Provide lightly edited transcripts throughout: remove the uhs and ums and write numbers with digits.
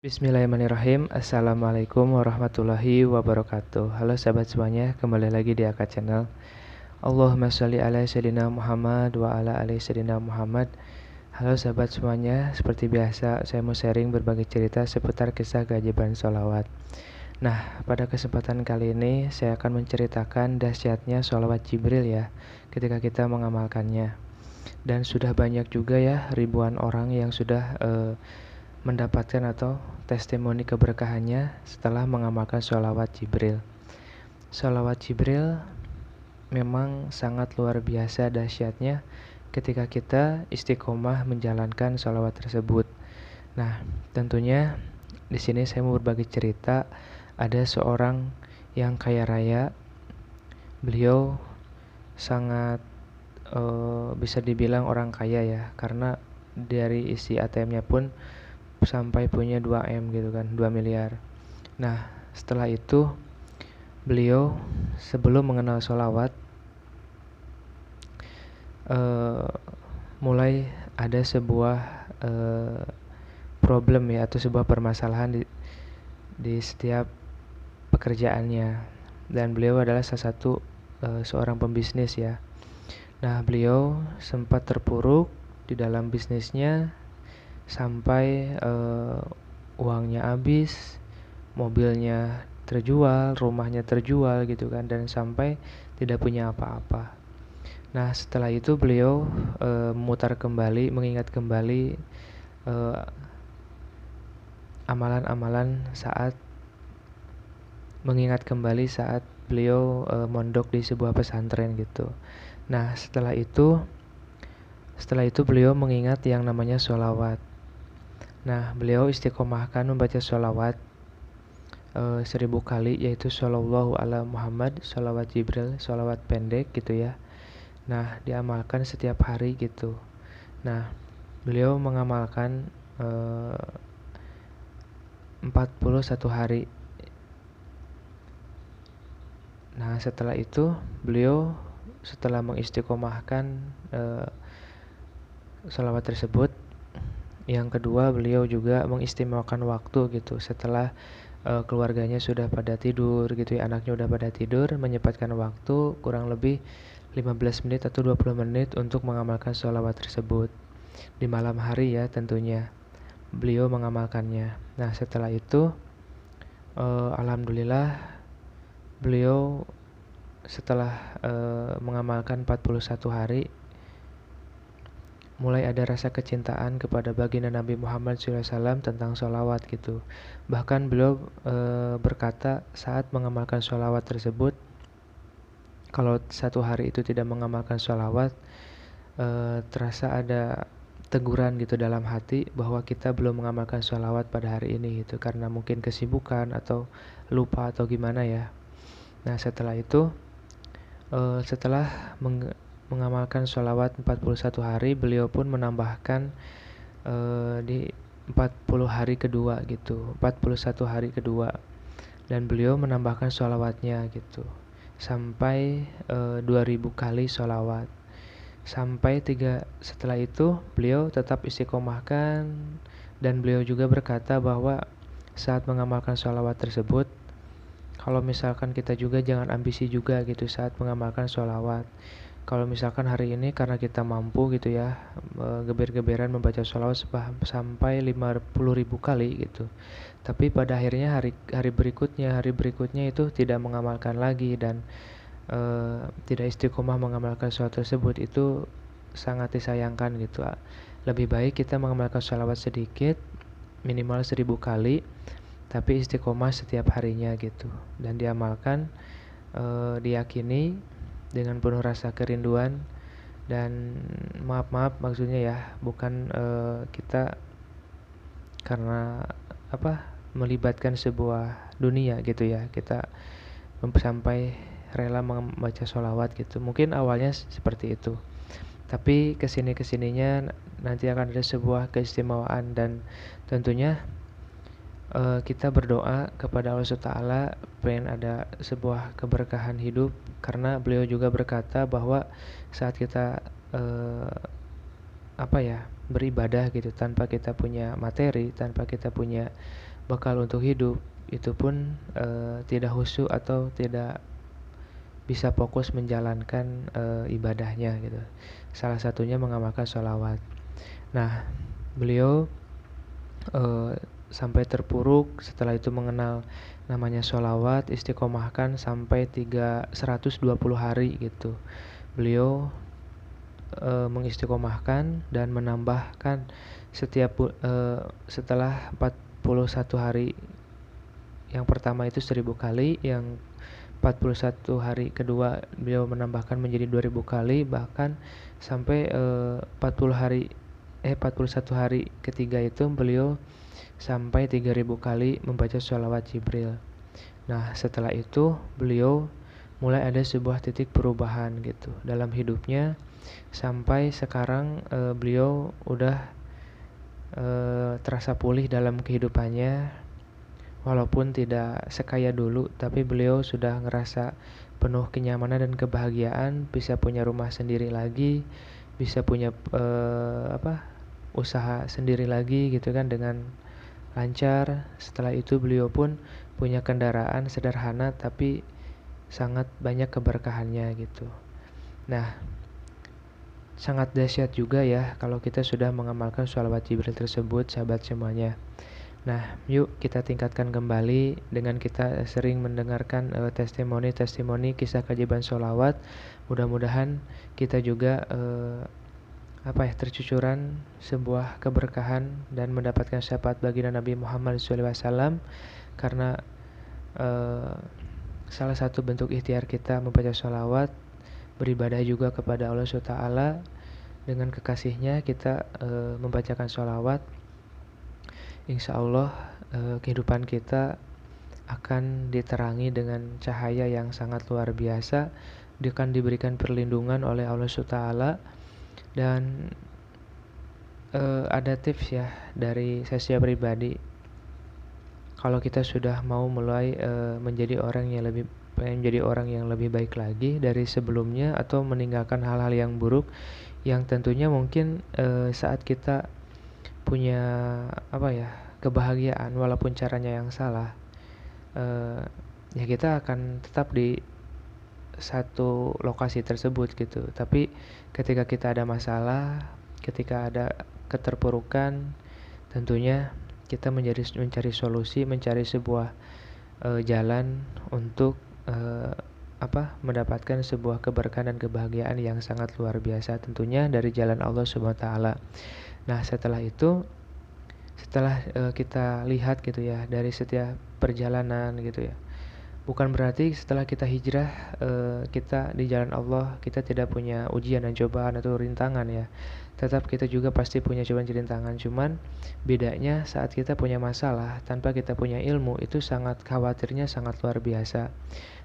Bismillahirrahmanirrahim. Assalamualaikum warahmatullahi wabarakatuh. Halo sahabat semuanya, kembali lagi di AK Channel. Allahumma sholli ala sayyidina Muhammad wa ala ali sayyidina Muhammad. Halo sahabat semuanya, seperti biasa saya mau sharing berbagai cerita seputar kisah keajaiban sholawat. Nah, pada kesempatan kali ini saya akan menceritakan dahsyatnya sholawat Jibril ya, ketika kita mengamalkannya. Dan sudah banyak juga ya, ribuan orang yang sudah mendapatkan atau testimoni keberkahannya setelah mengamalkan sholawat Jibril. Sholawat Jibril memang sangat luar biasa dahsyatnya ketika kita istiqomah menjalankan sholawat tersebut. Nah, tentunya di sini saya mau berbagi cerita. Ada seorang yang kaya raya. Beliau sangat bisa dibilang orang kaya ya, karena dari isi ATM-nya pun sampai punya 2M gitu kan, 2 miliar. Nah, setelah itu beliau sebelum mengenal sholawat mulai ada sebuah problem ya, atau sebuah permasalahan di setiap pekerjaannya. Dan beliau adalah salah satu seorang pembisnis ya. Nah, beliau sempat terpuruk di dalam bisnisnya sampai uangnya habis, mobilnya terjual, rumahnya terjual gitu kan, dan sampai tidak punya apa-apa. Nah, setelah itu beliau mengingat kembali amalan-amalan saat beliau mondok di sebuah pesantren gitu. Nah, setelah itu beliau mengingat yang namanya sholawat. Nah, beliau istiqomahkan membaca sholawat 1000 kali, yaitu shollallahu ala Muhammad, sholawat Jibril, sholawat pendek gitu ya. Nah, diamalkan setiap hari gitu. Nah, beliau mengamalkan 41 hari. Nah, setelah itu beliau setelah mengistiqomahkan sholawat tersebut, yang kedua beliau juga mengistimewakan waktu gitu. Setelah keluarganya sudah pada tidur gitu ya, anaknya sudah pada tidur, menyempatkan waktu kurang lebih 15 menit atau 20 menit untuk mengamalkan sholawat tersebut. Di malam hari ya tentunya beliau mengamalkannya. Nah, setelah itu alhamdulillah beliau setelah mengamalkan 41 hari mulai ada rasa kecintaan kepada baginda Nabi Muhammad SAW tentang sholawat gitu. Bahkan beliau berkata saat mengamalkan sholawat tersebut, kalau satu hari itu tidak mengamalkan sholawat, terasa ada teguran gitu dalam hati bahwa kita belum mengamalkan sholawat pada hari ini gitu, karena mungkin kesibukan atau lupa atau gimana ya. Nah, setelah itu setelah mengamalkan sholawat 41 hari, beliau pun menambahkan di 40 hari kedua gitu, 41 hari kedua, dan beliau menambahkan sholawatnya gitu sampai 2000 kali sholawat. Setelah itu beliau tetap istiqomahkan, dan beliau juga berkata bahwa saat mengamalkan sholawat tersebut, kalau misalkan kita juga jangan ambisi juga gitu saat mengamalkan sholawat. Kalau misalkan hari ini karena kita mampu gitu ya, geber-geberan membaca sholawat sampai 50.000 kali gitu, tapi pada akhirnya hari berikutnya itu tidak mengamalkan lagi, dan tidak istiqomah mengamalkan sholawat tersebut, itu sangat disayangkan gitu. Lebih baik kita mengamalkan sholawat sedikit, minimal 1000 kali, tapi istiqomah setiap harinya gitu, dan diamalkan, diyakini dengan penuh rasa kerinduan. Dan maaf maksudnya ya, bukan kita karena melibatkan sebuah dunia gitu ya, kita sampai rela membaca sholawat gitu. Mungkin awalnya seperti itu, tapi kesininya nanti akan ada sebuah keistimewaan, dan tentunya kita berdoa kepada Allah SWT pengen ada sebuah keberkahan hidup, karena beliau juga berkata bahwa saat kita beribadah gitu tanpa kita punya materi, tanpa kita punya bekal untuk hidup, itu pun tidak khusyuk atau tidak bisa fokus menjalankan ibadahnya gitu. Salah satunya mengamalkan sholawat. Nah, beliau sampai terpuruk setelah itu mengenal namanya sholawat, istiqomahkan sampai 120 hari gitu. Beliau mengistiqomahkan dan menambahkan setelah 41 hari yang pertama itu 1000 kali, yang 41 hari kedua beliau menambahkan menjadi 2000 kali, bahkan sampai 41 hari ketiga itu beliau sampai 3000 kali membaca sholawat Jibril. Nah, setelah itu beliau mulai ada sebuah titik perubahan gitu dalam hidupnya, sampai sekarang beliau udah terasa pulih dalam kehidupannya. Walaupun tidak sekaya dulu, tapi beliau sudah ngerasa penuh kenyamanan dan kebahagiaan, bisa punya rumah sendiri lagi, bisa punya usaha sendiri lagi gitu kan dengan lancar. Setelah itu beliau pun punya kendaraan sederhana tapi sangat banyak keberkahannya gitu. Nah, sangat dahsyat juga ya kalau kita sudah mengamalkan sholawat Jibril tersebut, sahabat semuanya. Nah, yuk kita tingkatkan kembali dengan kita sering mendengarkan testimoni-testimoni kisah keajaiban sholawat. Mudah-mudahan kita juga tercucuran sebuah keberkahan dan mendapatkan syafaat baginda Nabi Muhammad SAW, karena salah satu bentuk ikhtiar kita membaca sholawat, beribadah juga kepada Allah SWT. Dengan kekasihnya kita membacakan sholawat, insya Allah kehidupan kita akan diterangi dengan cahaya yang sangat luar biasa, akan diberikan perlindungan oleh Allah SWT. Dan ada tips ya dari saya pribadi, kalau kita sudah mau mulai menjadi orang yang lebih baik lagi dari sebelumnya, atau meninggalkan hal-hal yang buruk yang tentunya mungkin saat kita punya kebahagiaan walaupun caranya yang salah, ya kita akan tetap di satu lokasi tersebut gitu. Tapi ketika kita ada masalah, ketika ada keterpurukan, tentunya kita mencari solusi, mencari sebuah jalan untuk mendapatkan sebuah keberkahan dan kebahagiaan yang sangat luar biasa, tentunya dari jalan Allah Subhanahu wa taala. Nah, setelah itu, setelah kita lihat gitu ya dari setiap perjalanan gitu ya, bukan berarti setelah kita hijrah kita di jalan Allah kita tidak punya ujian dan cobaan atau rintangan ya. Tetap kita juga pasti punya cobaan dan rintangan. Cuman bedanya saat kita punya masalah tanpa kita punya ilmu, itu sangat khawatirnya sangat luar biasa.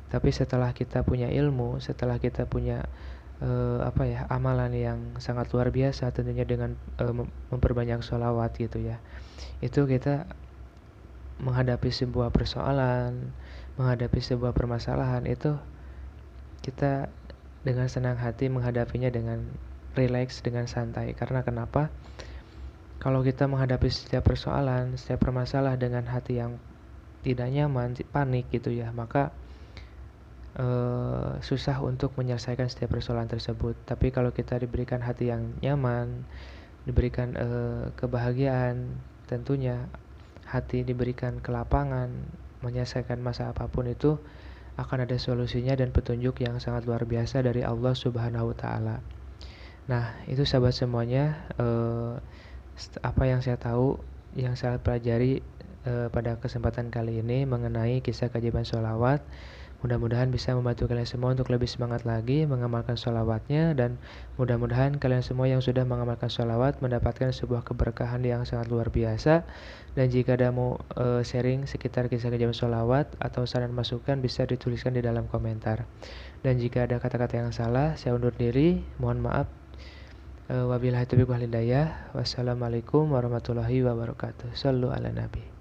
Tapi setelah kita punya ilmu, setelah kita punya amalan yang sangat luar biasa, tentunya dengan memperbanyak sholawat gitu ya, itu kita menghadapi sebuah persoalan, menghadapi sebuah permasalahan, itu kita dengan senang hati menghadapinya, dengan rileks, dengan santai. Karena kenapa? Kalau kita menghadapi setiap persoalan, setiap permasalahan dengan hati yang tidak nyaman, panik gitu ya, maka susah untuk menyelesaikan setiap persoalan tersebut. Tapi kalau kita diberikan hati yang nyaman, diberikan kebahagiaan, tentunya hati diberikan kelapangan, menyelesaikan masa apapun itu akan ada solusinya dan petunjuk yang sangat luar biasa dari Allah Subhanahu wa taala. Nah, itu sahabat semuanya, apa yang saya tahu, yang saya pelajari pada kesempatan kali ini mengenai kisah keajaiban sholawat. Mudah-mudahan bisa membantu kalian semua untuk lebih semangat lagi mengamalkan sholawatnya, dan mudah-mudahan kalian semua yang sudah mengamalkan sholawat mendapatkan sebuah keberkahan yang sangat luar biasa. Dan jika ada mau sharing sekitar kisah keajaiban sholawat atau saran masukan, bisa dituliskan di dalam komentar. Dan jika ada kata-kata yang salah, saya undur diri, mohon maaf. Wabillahi taufiq wal hidayah. Wassalamualaikum warahmatullahi wabarakatuh. Shallu ala nabi.